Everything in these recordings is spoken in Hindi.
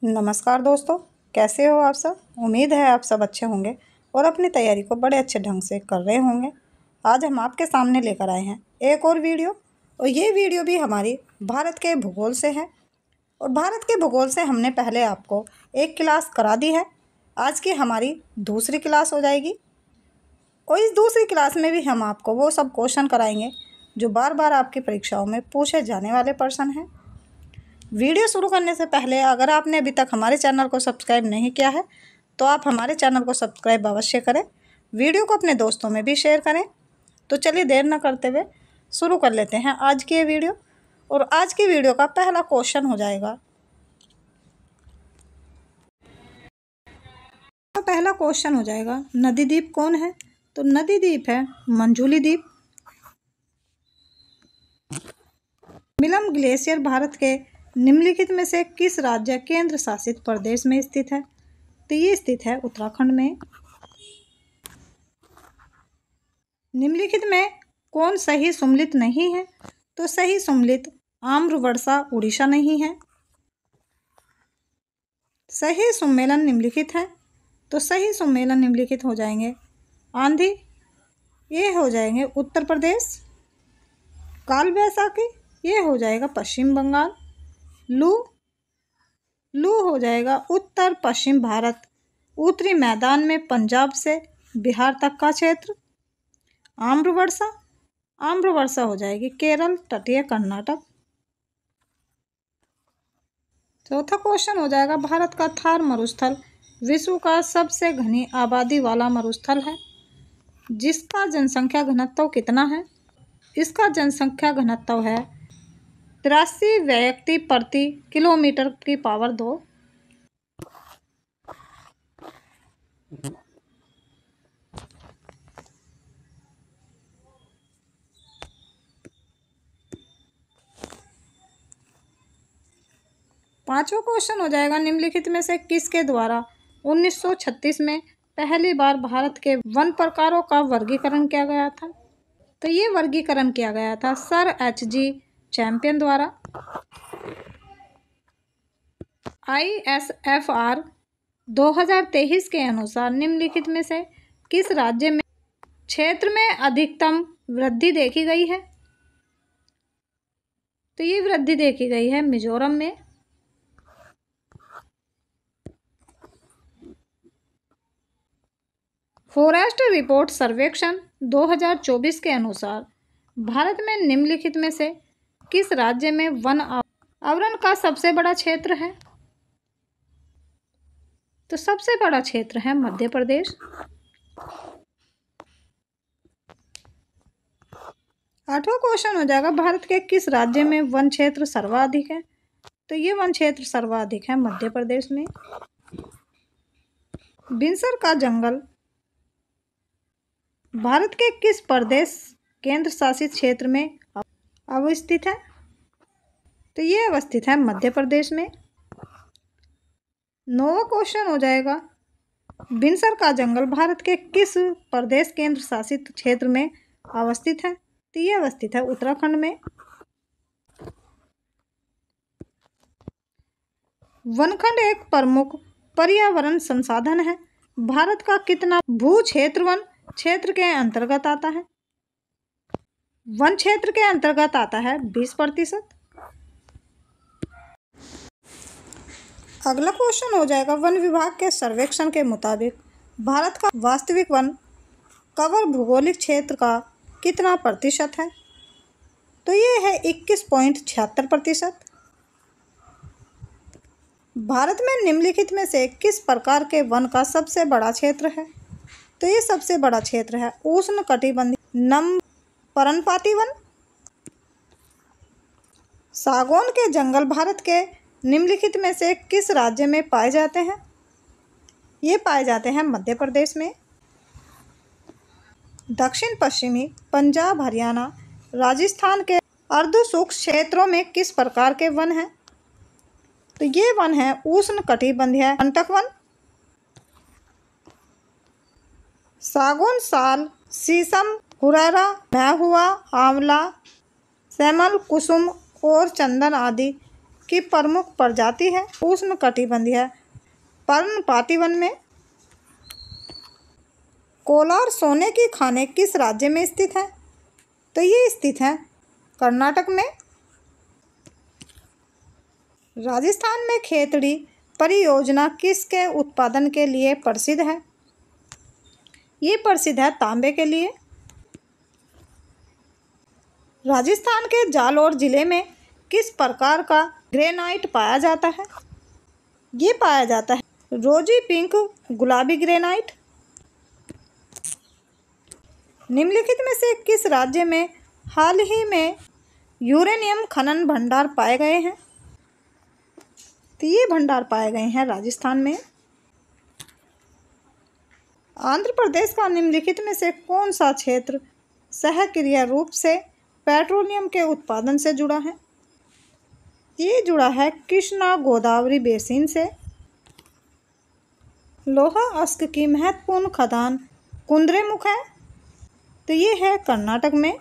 नमस्कार दोस्तों, कैसे हो आप सब। उम्मीद है आप सब अच्छे होंगे और अपनी तैयारी को बड़े अच्छे ढंग से कर रहे होंगे। आज हम आपके सामने लेकर आए हैं एक और वीडियो, और ये वीडियो भी हमारी भारत के भूगोल से है। और भारत के भूगोल से हमने पहले आपको एक क्लास करा दी है। आज की हमारी दूसरी क्लास हो जाएगी, और इस दूसरी क्लास में भी हम आपको वो सब क्वेश्चन कराएंगे जो बार बार आपकी परीक्षाओं में पूछे जाने वाले प्रश्न हैं। वीडियो शुरू करने से पहले अगर आपने अभी तक हमारे चैनल को सब्सक्राइब नहीं किया है तो आप हमारे चैनल को सब्सक्राइब अवश्य करें। वीडियो को अपने दोस्तों में भी शेयर करें। तो चलिए देर न करते हुए शुरू कर लेते हैं आज की ये वीडियो। और आज की वीडियो का पहला क्वेश्चन हो जाएगा, पहला क्वेश्चन हो जाएगा नदी द्वीप कौन है। तो नदी द्वीप है मंजुली द्वीप। मिलम ग्लेशियर भारत के निम्नलिखित में से किस राज्य केंद्र शासित प्रदेश में स्थित है। तो ये स्थित है उत्तराखंड में। निम्नलिखित में कौन सही सम्मिलित नहीं है। तो सही सम्मिलित आम्रवर्षा उड़ीसा नहीं है। सही सम्मेलन निम्नलिखित है। तो सही सम्मेलन निम्नलिखित हो जाएंगे आंधी, ये हो जाएंगे उत्तर प्रदेश। काल वैसाखी, ये हो जाएगा पश्चिम बंगाल। लू हो जाएगा उत्तर पश्चिम भारत, उत्तरी मैदान में पंजाब से बिहार तक का क्षेत्र। आम्रवर्षा हो जाएगी केरल, तटीय कर्नाटक। चौथा क्वेश्चन हो जाएगा भारत का थार मरुस्थल विश्व का सबसे घनी आबादी वाला मरुस्थल है, जिसका जनसंख्या घनत्व कितना है। इसका जनसंख्या घनत्व है 83 व्यक्ति प्रति किलोमीटर की पावर 2। पांचवा क्वेश्चन हो जाएगा निम्नलिखित में से किसके द्वारा 1936 में पहली बार भारत के वन प्रकारों का वर्गीकरण किया गया था। तो ये वर्गीकरण किया गया था सर H.G. चैंपियन द्वारा। ISFR 2023 के अनुसार निम्नलिखित में से किस राज्य में क्षेत्र में अधिकतम वृद्धि देखी गई है। तो ये वृद्धि देखी गई है मिजोरम में। फॉरेस्ट रिपोर्ट सर्वेक्षण 2024 के अनुसार भारत में निम्नलिखित में से किस राज्य में वन आवरण का सबसे बड़ा क्षेत्र है। तो सबसे बड़ा क्षेत्र है मध्य प्रदेश। आठवां क्वेश्चन हो जाएगा भारत के किस राज्य में वन क्षेत्र सर्वाधिक है। तो ये वन क्षेत्र सर्वाधिक है मध्य प्रदेश में। बिनसर का जंगल भारत के किस प्रदेश केंद्र शासित क्षेत्र में अवस्थित है। तो ये अवस्थित है मध्य प्रदेश में। नौवां क्वेश्चन हो जाएगा बिनसर का जंगल भारत के किस प्रदेश केंद्र शासित क्षेत्र में अवस्थित है। तो ये अवस्थित है उत्तराखंड में। वनखंड एक प्रमुख पर्यावरण संसाधन है। भारत का कितना भू क्षेत्र वन क्षेत्र के अंतर्गत आता है। वन क्षेत्र के अंतर्गत आता है 20%। अगला क्वेश्चन हो जाएगा वन विभाग के सर्वेक्षण के मुताबिक भारत का वास्तविक वन कवर भौगोलिक क्षेत्र का कितना प्रतिशत है। तो ये है 21.76%। भारत में निम्नलिखित में से किस प्रकार के वन का सबसे बड़ा क्षेत्र है। तो ये सबसे बड़ा क्षेत्र है उष्ण कटिबंधीय नम पर्णपाती वन। सागौन के जंगल भारत के निम्नलिखित में से किस राज्य में पाए जाते हैं। ये पाए जाते हैं मध्य प्रदेश में। दक्षिण पश्चिमी पंजाब, हरियाणा, राजस्थान के अर्धशुष्क क्षेत्रों में किस प्रकार के वन हैं। तो ये वन है उष्ण कटिबंधीय कंटक वन। सागौन, साल, शीशम, हुरैरा, महुआ, आंवला, सेमल, कुसुम और चंदन आदि की प्रमुख प्रजाति है उष्णकटिबंधीय पर्णपाती वन में। कोलार सोने की खानें किस राज्य में स्थित है? तो ये स्थित है कर्नाटक में। राजस्थान में खेतड़ी परियोजना किसके उत्पादन के लिए प्रसिद्ध है? ये प्रसिद्ध है तांबे के लिए। राजस्थान के जालौर जिले में किस प्रकार का ग्रेनाइट पाया जाता है? ये पाया जाता है रोजी पिंक गुलाबी ग्रेनाइट। निम्नलिखित में से किस राज्य में हाल ही में यूरेनियम खनन भंडार पाए गए हैं? तो ये भंडार पाए गए हैं राजस्थान में। आंध्र प्रदेश का निम्नलिखित में से कौन सा क्षेत्र सहक्रिय रूप से पेट्रोलियम के उत्पादन से जुड़ा है? ये जुड़ा है कृष्णा गोदावरी बेसिन से। लोहा अयस्क की महत्वपूर्ण खदान कुद्रेमुख है, तो ये है कर्नाटक में।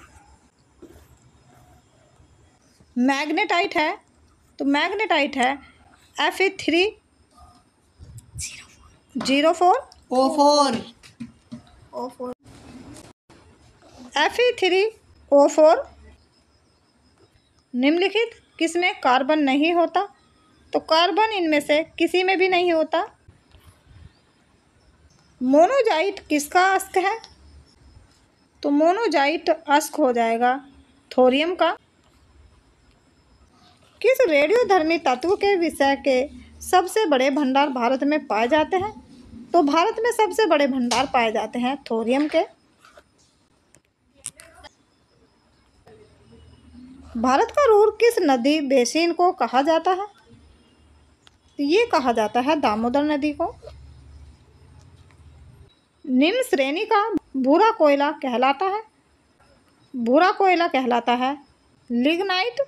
मैग्नेटाइट है, तो मैग्नेटाइट है Fe304 Fe3O4। निम्नलिखित किसमें कार्बन नहीं होता? तो कार्बन इनमें से किसी में भी नहीं होता। मोनोजाइट किसका अयस्क है? तो मोनोजाइट अयस्क हो जाएगा थोरियम का। किस रेडियोधर्मी तत्व के विषय के सबसे बड़े भंडार भारत में पाए जाते हैं? तो भारत में सबसे बड़े भंडार पाए जाते हैं थोरियम के। भारत का रूर किस नदी बेसिन को कहा जाता है? ये कहा जाता है दामोदर नदी को। निम्न श्रेणी का भूरा कोयला कहलाता है? भूरा कोयला कहलाता है लिग्नाइट।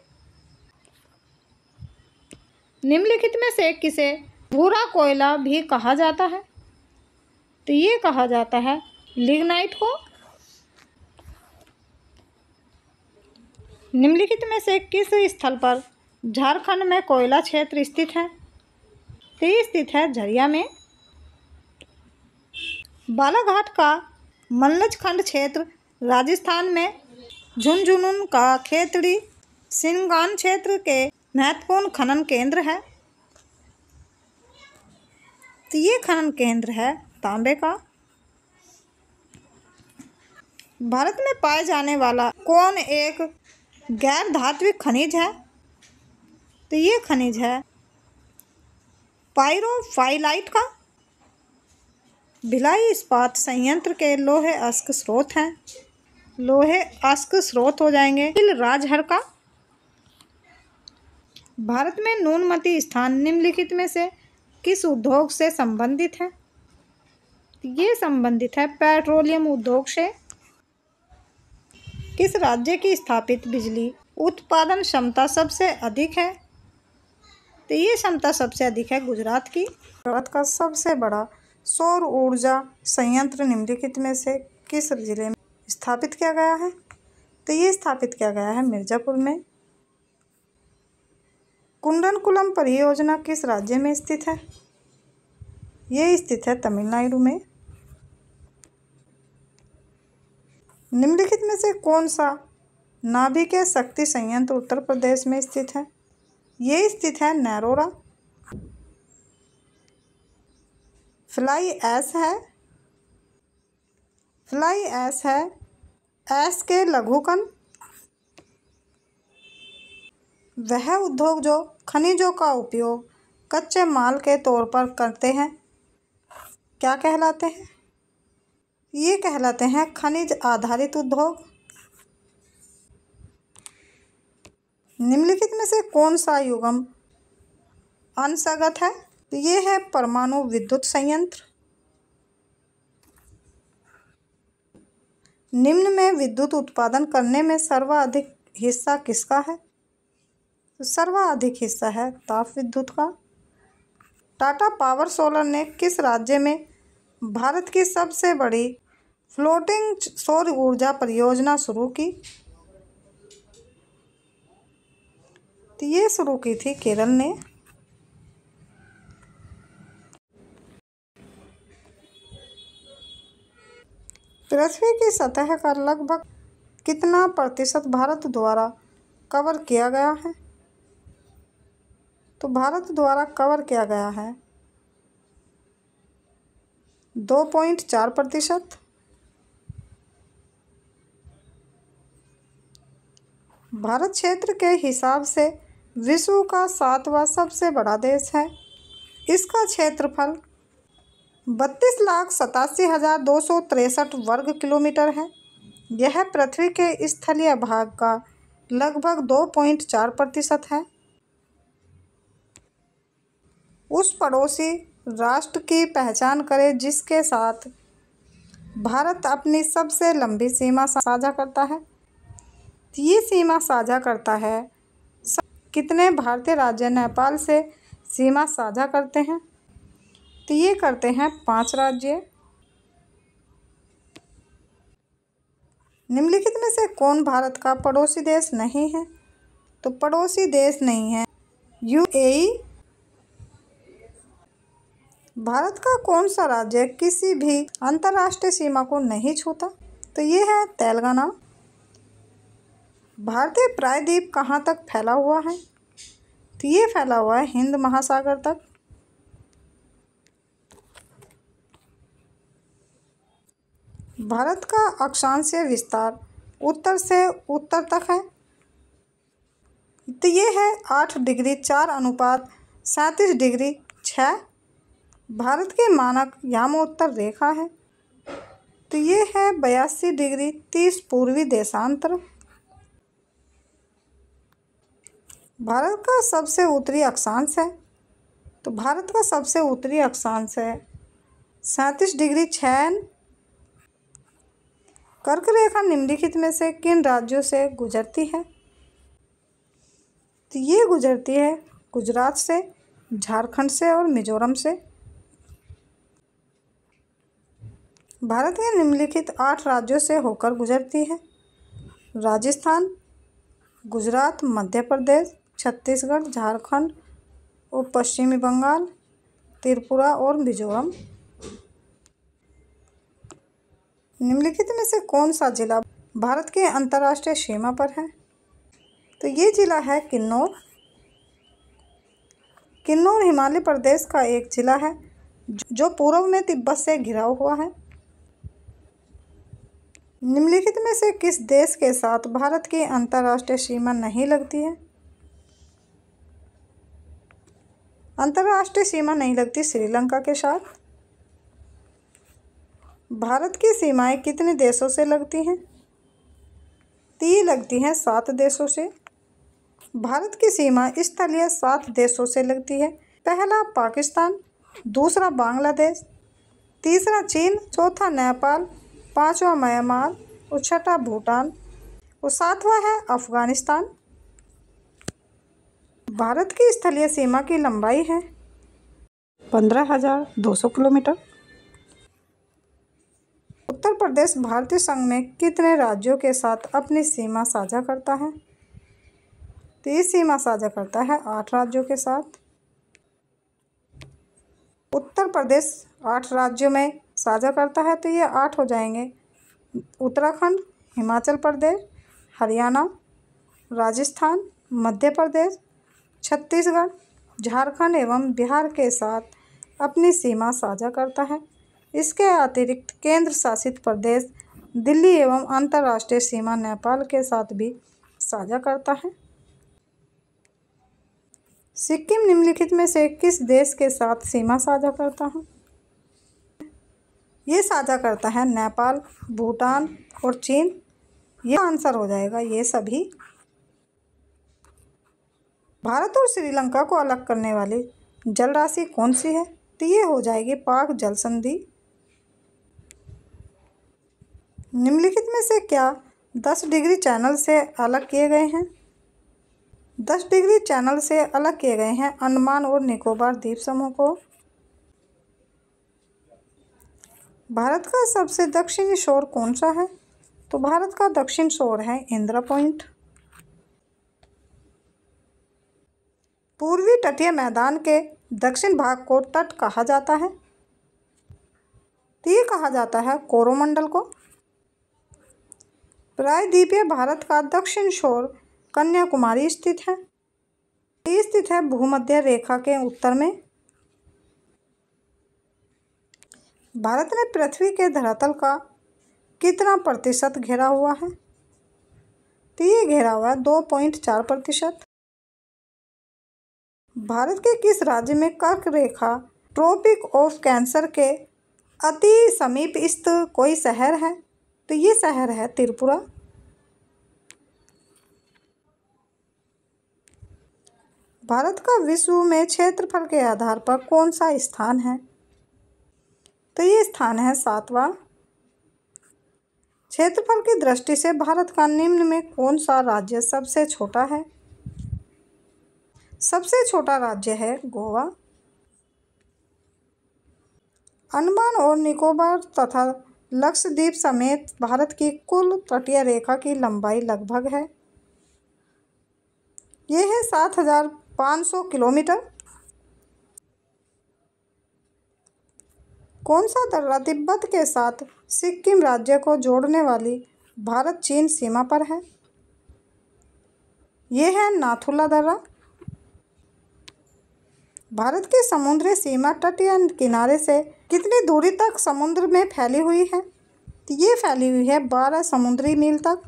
निम्नलिखित में से किसे भूरा कोयला भी कहा जाता है? तो ये कहा जाता है लिग्नाइट को। निम्नलिखित में से किस स्थल पर झारखंड में कोयला क्षेत्र स्थित है? तो ये स्थित है झरिया में। बालाघाट का मल्लज खंड क्षेत्र राजस्थान में झुंझुनू का खेतड़ी सिंगान क्षेत्र के महत्वपूर्ण खनन केंद्र है, तो ये खनन केंद्र है तांबे का। भारत में पाए जाने वाला कौन एक गैर धात्विक खनिज है? तो ये खनिज है पायरोफाइलाइट का। भिलाई इस्पात संयंत्र के लोहे अयस्क स्रोत हैं। लोहे अयस्क स्रोत हो जाएंगे राजहर का। भारत में न्यूनमती स्थान निम्नलिखित में से किस उद्योग से संबंधित है? ये संबंधित है पेट्रोलियम उद्योग से। किस राज्य की स्थापित बिजली उत्पादन क्षमता सबसे अधिक है? तो ये क्षमता सबसे अधिक है गुजरात की। भारत का सबसे बड़ा सौर ऊर्जा संयंत्र निम्नलिखित में से किस जिले में स्थापित किया गया है? तो ये स्थापित किया गया है मिर्जापुर में। कुंडनकुलम परियोजना किस राज्य में स्थित है? ये स्थित है तमिलनाडु में। निम्नलिखित में से कौन सा नाभिकीय शक्ति संयंत्र उत्तर प्रदेश में स्थित है? ये स्थित है नैरोरा। फ्लाई ऐश है ऐश के लघुकण। वह उद्योग जो खनिजों का उपयोग कच्चे माल के तौर पर करते हैं क्या कहलाते हैं? ये कहलाते हैं खनिज आधारित उद्योग। निम्नलिखित में से कौन सा युग्म अंशगत है? तो ये है परमाणु विद्युत संयंत्र। निम्न में विद्युत उत्पादन करने में सर्वाधिक हिस्सा किसका है? तो सर्वाधिक हिस्सा है ताप विद्युत का। टाटा पावर सोलर ने किस राज्य में भारत की सबसे बड़ी फ्लोटिंग सौर ऊर्जा परियोजना शुरू की? तो ये शुरू की थी केरल ने। पृथ्वी की सतह का लगभग कितना प्रतिशत भारत द्वारा कवर किया गया है? तो भारत द्वारा कवर किया गया है 2.4%। भारत क्षेत्र के हिसाब से विश्व का 7वां सबसे बड़ा देश है। इसका क्षेत्रफल 32,87,263 वर्ग किलोमीटर है। यह पृथ्वी के स्थलीय भाग का लगभग 2.4% है। उस पड़ोसी राष्ट्र की पहचान करें जिसके साथ भारत अपनी सबसे लंबी सीमा साझा करता है। ये सीमा साझा करता है। कितने भारतीय राज्य नेपाल से सीमा साझा करते हैं? तो ये करते हैं 5 राज्य। निम्नलिखित में से कौन भारत का पड़ोसी देश नहीं है? तो पड़ोसी देश नहीं है यूएई। भारत का कौन सा राज्य किसी भी अंतर्राष्ट्रीय सीमा को नहीं छूता? तो ये है तेलंगाना। भारतीय प्रायद्वीप कहाँ तक फैला हुआ है? तो ये फैला हुआ है हिंद महासागर तक। भारत का अक्षांशीय विस्तार उत्तर से उत्तर तक है। तो ये है 8 डिग्री 4 अनुपात 37 डिग्री 6। भारत की मानक यामोत्तर रेखा है। तो ये है 82 डिग्री 30 पूर्वी देशांतर। भारत का सबसे उत्तरी अक्षांश है। तो भारत का सबसे उत्तरी अक्षांश है 37 डिग्री 6। कर्क रेखा निम्नलिखित में से किन राज्यों से गुजरती है? तो ये गुजरती है गुजरात से, झारखंड से और मिजोरम से। भारत के निम्नलिखित 8 राज्यों से होकर गुजरती है: राजस्थान, गुजरात, मध्य प्रदेश, छत्तीसगढ़, झारखंड और पश्चिमी बंगाल, त्रिपुरा और मिजोरम। निम्नलिखित में से कौन सा जिला भारत के अंतर्राष्ट्रीय सीमा पर है? तो ये जिला है किन्नौर। किन्नौर हिमाचल प्रदेश का एक जिला है जो पूर्व में तिब्बत से घिरा हुआ है। निम्नलिखित में से किस देश के साथ भारत की अंतर्राष्ट्रीय सीमा नहीं लगती है? अंतर्राष्ट्रीय सीमा नहीं लगती श्रीलंका के साथ। भारत की सीमाएं कितने देशों से लगती हैं? तो ये लगती हैं 7 देशों से। भारत की सीमा स्थलीय 7 देशों से लगती है। पहला पाकिस्तान, दूसरा बांग्लादेश, तीसरा चीन, चौथा नेपाल, 5वां म्यांमार और 6वां भूटान और 7वां है अफगानिस्तान। भारत की स्थलीय सीमा की लंबाई है 15,200 किलोमीटर। उत्तर प्रदेश भारतीय संघ में कितने राज्यों के साथ अपनी सीमा साझा करता है? तो ये सीमा साझा करता है 8 राज्यों के साथ। उत्तर प्रदेश 8 राज्यों में साझा करता है, तो ये 8 हो जाएंगे: उत्तराखंड, हिमाचल प्रदेश, हरियाणा, राजस्थान, मध्य प्रदेश, छत्तीसगढ़, झारखंड एवं बिहार के साथ अपनी सीमा साझा करता है। इसके अतिरिक्त केंद्र शासित प्रदेश दिल्ली एवं अंतर्राष्ट्रीय सीमा नेपाल के साथ भी साझा करता है। सिक्किम निम्नलिखित में से किस देश के साथ सीमा साझा करता है? ये साझा करता है नेपाल, भूटान और चीन। ये आंसर हो जाएगा ये सभी। भारत और श्रीलंका को अलग करने वाली जल राशि कौन सी है? तो ये हो जाएगी पाक जल संधि। निम्नलिखित में से क्या 10 डिग्री चैनल से अलग किए गए हैं? 10 डिग्री चैनल से अलग किए गए हैं अंडमान और निकोबार द्वीप समूह को। भारत का सबसे दक्षिणी शोर कौन सा है? तो भारत का दक्षिण शोर है इंदिरा पॉइंट। पूर्वी तटीय मैदान के दक्षिण भाग को तट कहा जाता है। तो ये कहा जाता है कोरोमंडल को। प्रायद्वीपीय भारत का दक्षिण छोर कन्याकुमारी स्थित है। ये स्थित है भूमध्य रेखा के उत्तर में। भारत ने पृथ्वी के धरातल का कितना प्रतिशत घेरा हुआ है? तो ये घेरा हुआ है 2.4%। भारत के किस राज्य में कर्क रेखा ट्रॉपिक ऑफ कैंसर के अति समीप स्थित कोई शहर है? तो ये शहर है त्रिपुरा। भारत का विश्व में क्षेत्रफल के आधार पर कौन सा स्थान है? तो ये स्थान है 7वां। क्षेत्रफल की दृष्टि से भारत का निम्न में कौन सा राज्य सबसे छोटा है? सबसे छोटा राज्य है गोवा। अंडमान और निकोबार तथा लक्षद्वीप समेत भारत की कुल तटीय रेखा की लंबाई लगभग है। ये है 7,500 किलोमीटर। कौन सा दर्रा तिब्बत के साथ सिक्किम राज्य को जोड़ने वाली भारत चीन सीमा पर है? ये है नाथुला दर्रा। भारत की समुद्री सीमा तटीय किनारे से कितनी दूरी तक समुद्र में फैली हुई है? तो ये फैली हुई है 12 समुद्री मील तक।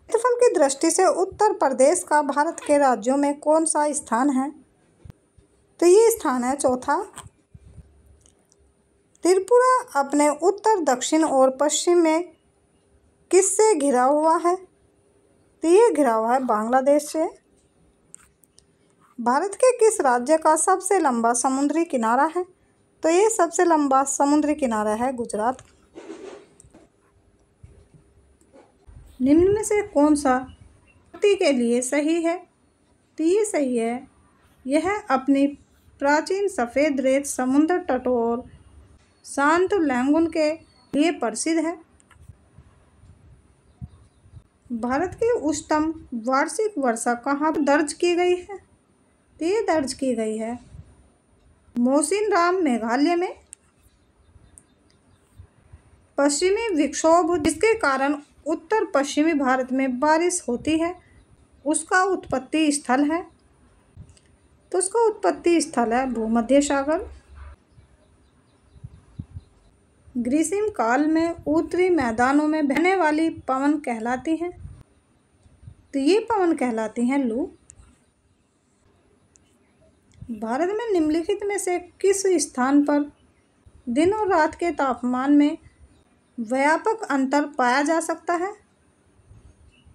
क्षेत्रफल की दृष्टि से उत्तर प्रदेश का भारत के राज्यों में कौन सा स्थान है? तो ये स्थान है चौथा। त्रिपुरा अपने उत्तर, दक्षिण और पश्चिम में किससे घिरा हुआ है? तो ये घिरा हुआ है बांग्लादेश से। भारत के किस राज्य का सबसे लंबा समुद्री किनारा है? तो ये सबसे लंबा समुद्री किनारा है गुजरात। निम्न में से कौन सा व्यक्ति के लिए सही है? तो ये सही है। यह अपनी प्राचीन सफ़ेद रेत समुद्र तटों और शांत लैगून के लिए प्रसिद्ध है। भारत की उच्चतम वार्षिक वर्षा कहाँ दर्ज की गई है? तो ये दर्ज की गई है मौसिनराम, मेघालय में। पश्चिमी विक्षोभ जिसके कारण उत्तर पश्चिमी भारत में बारिश होती है, उसका उत्पत्ति स्थल है। तो उसका उत्पत्ति स्थल है भूमध्य सागर। ग्रीष्म काल में उत्तरी मैदानों में बहने वाली पवन कहलाती हैं। तो ये पवन कहलाती हैं लू। भारत में निम्नलिखित में से किस स्थान पर दिन और रात के तापमान में व्यापक अंतर पाया जा सकता है?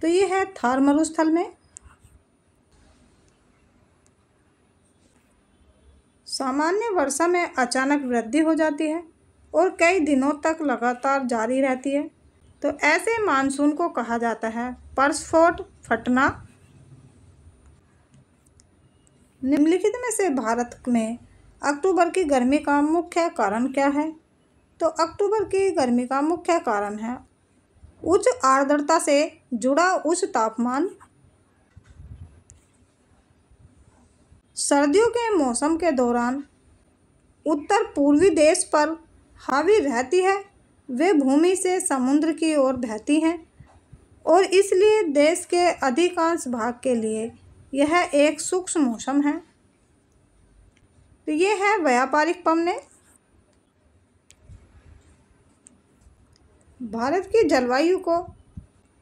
तो ये है थार मरुस्थल में। सामान्य वर्षा में अचानक वृद्धि हो जाती है और कई दिनों तक लगातार जारी रहती है। तो ऐसे मानसून को कहा जाता है प्रस्फोट फटना। निम्नलिखित में से भारत में अक्टूबर की गर्मी का मुख्य कारण क्या है? तो अक्टूबर की गर्मी का मुख्य कारण है उच्च आर्द्रता से जुड़ा उच्च तापमान। सर्दियों के मौसम के दौरान उत्तर पूर्वी देश पर हावी रहती है, वे भूमि से समुद्र की ओर बहती हैं और इसलिए देश के अधिकांश भाग के लिए यह एक सूक्ष्म मौसम है। तो ये है व्यापारिक पवनें। भारत की जलवायु को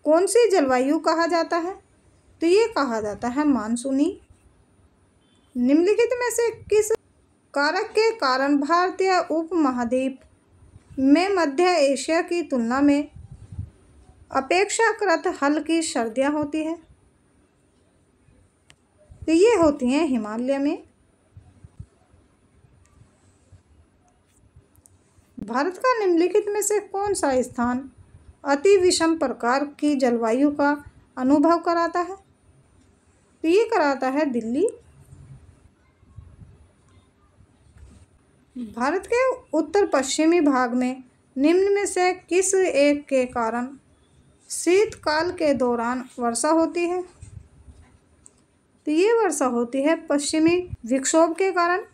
कौन सी जलवायु कहा जाता है? तो ये कहा जाता है मानसूनी। निम्नलिखित में से किस कारक के कारण भारतीय उपमहाद्वीप में मध्य एशिया की तुलना में अपेक्षाकृत हल्की सर्दियाँ होती है? तो ये होती हैं हिमालय में। भारत का निम्नलिखित में से कौन सा स्थान अति विषम प्रकार की जलवायु का अनुभव कराता है? तो ये कराता है दिल्ली। भारत के उत्तर पश्चिमी भाग में निम्न में से किस एक के कारण शीतकाल के दौरान वर्षा होती है। तो ये वर्षा होती है पश्चिमी विक्षोभ के कारण।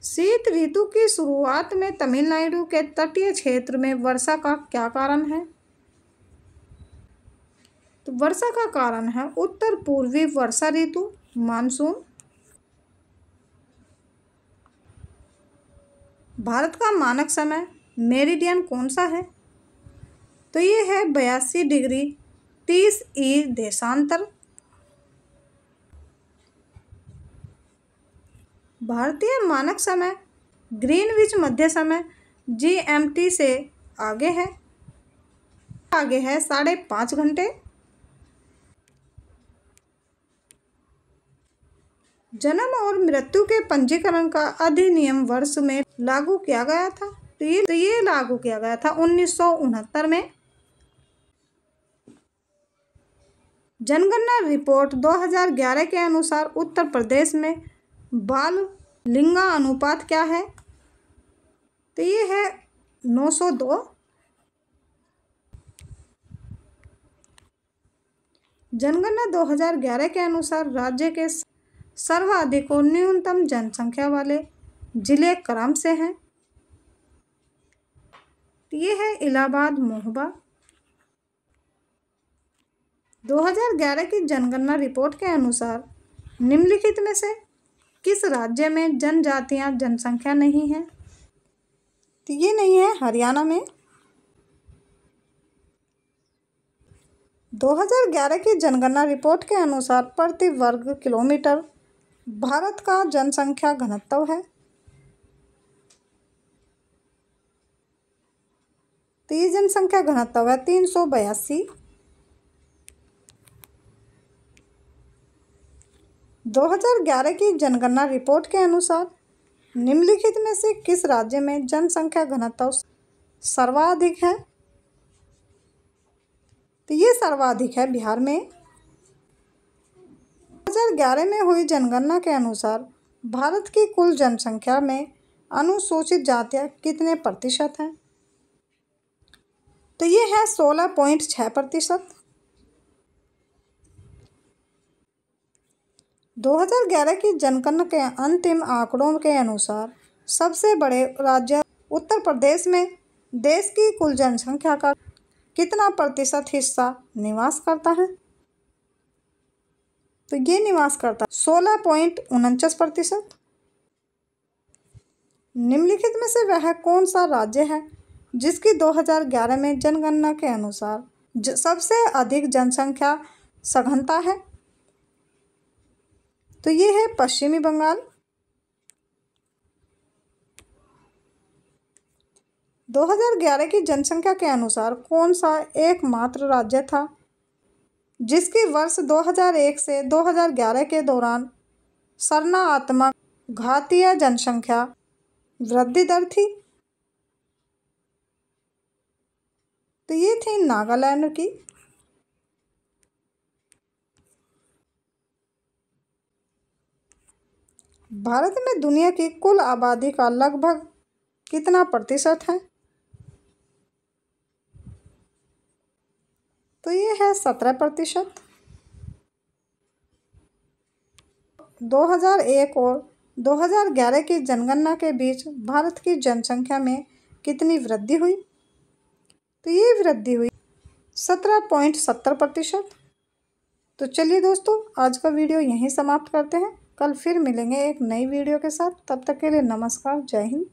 शीत ऋतु की शुरुआत में तमिलनाडु के तटीय क्षेत्र में वर्षा का क्या कारण है? तो वर्षा का कारण है उत्तर पूर्वी वर्षा ऋतु मानसून। भारत का मानक समय मेरिडियन कौन सा है? तो ये है 82°30' देशांतर। भारतीय मानक समय ग्रीनविच मध्य समय GMT से आगे है 5.5 घंटे। जन्म और मृत्यु के पंजीकरण का अधिनियम वर्ष में लागू किया गया था? तो ये लागू किया गया था 1969 में। जनगणना रिपोर्ट 2011 के अनुसार उत्तर प्रदेश में बाल लिंगा अनुपात क्या है? तो ये है 902। जनगणना 2011 के अनुसार राज्य के सर्वाधिक और न्यूनतम जनसंख्या वाले जिले क्रम से हैं। ये है इलाहाबाद, महोबा। 2011 की जनगणना रिपोर्ट के अनुसार निम्नलिखित में से किस राज्य में जनजातियां जनसंख्या नहीं है? तो ये नहीं है हरियाणा में। 2011 की जनगणना रिपोर्ट के अनुसार प्रति वर्ग किलोमीटर भारत का जनसंख्या घनत्व है। तो ये जनसंख्या घनत्व है 382। 2011 की जनगणना रिपोर्ट के अनुसार निम्नलिखित में से किस राज्य में जनसंख्या घनत्व सर्वाधिक है? तो ये सर्वाधिक है बिहार में। 2011 में हुई जनगणना के अनुसार भारत की कुल जनसंख्या में अनुसूचित जातियां कितने प्रतिशत हैं? तो ये है 16.6%। 2011 की जनगणना के अंतिम आंकड़ों के अनुसार सबसे बड़े राज्य उत्तर प्रदेश में देश की कुल जनसंख्या का कितना प्रतिशत हिस्सा निवास करता है? तो ये निवास करता है 16.49%। निम्नलिखित में से वह कौन सा राज्य है जिसकी 2011 में जनगणना के अनुसार सबसे अधिक जनसंख्या सघनता है? तो ये है पश्चिमी बंगाल। 2011 की जनसंख्या के अनुसार कौन सा एकमात्र राज्य था जिसकी वर्ष 2001 से 2011 के दौरान सरणात्मक घातीय जनसंख्या वृद्धि दर थी? तो ये थी नागालैंड की। भारत में दुनिया की कुल आबादी का लगभग कितना प्रतिशत है? तो ये है 17%। 2001 और 2011 की जनगणना के बीच भारत की जनसंख्या में कितनी वृद्धि हुई? तो ये वृद्धि हुई 17.70%। तो चलिए दोस्तों, आज का वीडियो यहीं समाप्त करते हैं। कल फिर मिलेंगे एक नई वीडियो के साथ। तब तक के लिए नमस्कार, जय हिंद।